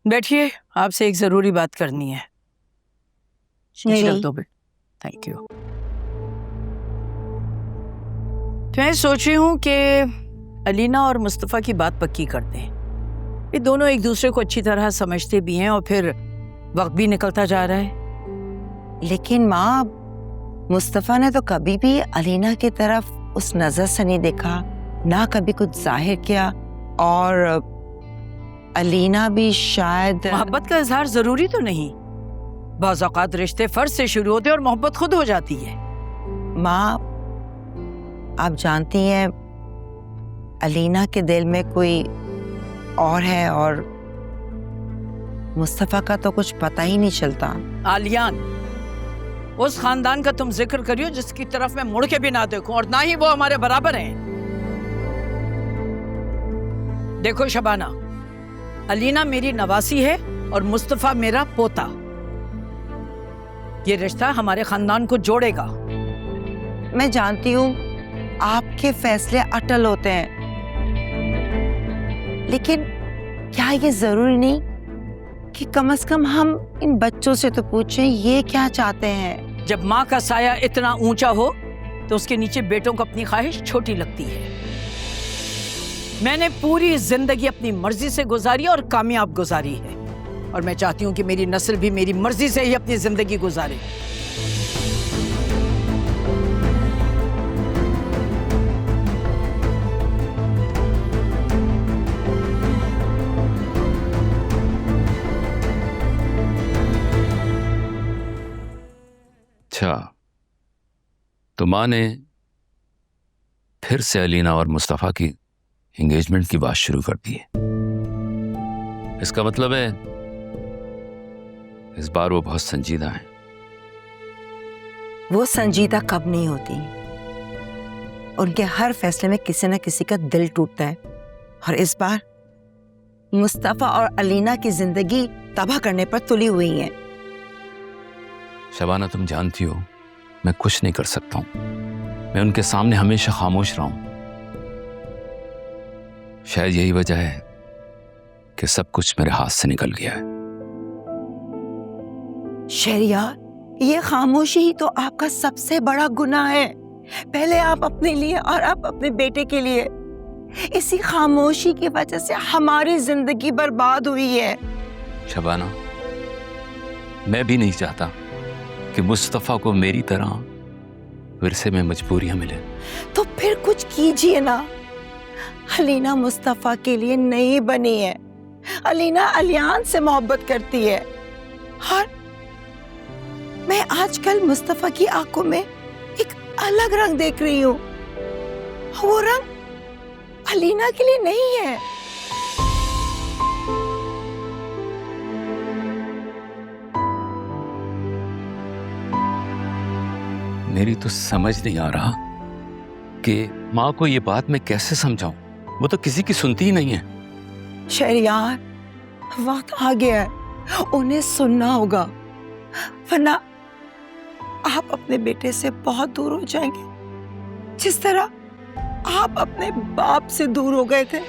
बैठिए, आपसे एक जरूरी बात करनी है। नहीं रख दो बेटा, थैंक यू। तो मैं सोच रही हूँ कि अलीना और मुस्तफ़ा की बात पक्की कर दें। ये दोनों एक दूसरे को अच्छी तरह समझते भी हैं और फिर वक्त भी निकलता जा रहा है। लेकिन माँ, मुस्तफ़ा ने तो कभी भी अलीना की तरफ उस नजर से नहीं देखा, ना कभी कुछ जाहिर किया, और अलीना भी शायद। मोहब्बत का इजहार जरूरी तो नहीं, बाज़ औक़ात रिश्ते फर्ज से शुरू होते और मोहब्बत खुद हो जाती है। माँ, आप जानती हैं अलीना के दिल में कोई और है, और मुस्तफ़ा का तो कुछ पता ही नहीं चलता। आलियान, उस खानदान का तुम जिक्र करियो जिसकी तरफ मैं मुड़ के भी ना देखूं, और ना ही वो हमारे बराबर हैं। देखो शबाना, अलीना मेरी नवासी है और मुस्तफ़ा मेरा पोता। ये रिश्ता हमारे खानदान को जोड़ेगा। मैं जानती हूँ आपके फैसले अटल होते हैं, लेकिन क्या ये जरूरी नहीं कि कम से कम हम इन बच्चों से तो पूछें ये क्या चाहते हैं। जब माँ का साया इतना ऊंचा हो तो उसके नीचे बेटों को अपनी ख्वाहिश छोटी लगती है। मैंने पूरी जिंदगी अपनी मर्जी से गुजारी और कामयाब गुजारी है, और मैं चाहती हूँ कि मेरी नस्ल भी मेरी मर्जी से ही अपनी जिंदगी गुजारे। अच्छा, तो माँ ने फिर से अलीना और मुस्तफ़ा की एंगेजमेंट की बात शुरू कर दी है। इसका मतलब है इस बार वो बहुत संजीदा हैं। वो संजीदा कब नहीं होती, उनके हर फैसले में किसी न किसी का दिल टूटता है, और इस बार मुस्तफ़ा और अलीना की जिंदगी तबाह करने पर तुली हुई है। शबाना, तुम जानती हो मैं कुछ नहीं कर सकता हूं। मैं उनके सामने हमेशा खामोश रहा हूं। शायद यही वजह है कि सब कुछ मेरे हाथ से निकल गया है। शहरियार, ये खामोशी ही तो आपका सबसे बड़ा गुनाह है। पहले आप अपने लिए और आप अपने बेटे के लिए। इसी खामोशी की वजह से हमारी जिंदगी बर्बाद हुई है। शबाना, मैं भी नहीं चाहता कि मुस्तफ़ा को मेरी तरह विरसे में मजबूरियां मिले। तो फिर कुछ कीजिए ना। अलीना मुस्तफ़ा के लिए नहीं बनी है। अलीना अलियान से मोहब्बत करती है, और मैं आजकल मुस्तफ़ा की आंखों में एक अलग रंग देख रही हूँ। वो रंग अलीना के लिए नहीं है। मेरी तो समझ नहीं आ रहा कि माँ को ये बात मैं कैसे समझाऊं। वो तो किसी की सुनती ही नहीं है। शहरियार, वक्त आ गया है, उन्हें सुनना होगा, वरना आप अपने बेटे से बहुत दूर हो जाएंगे, जिस तरह आप अपने बाप से दूर हो गए थे।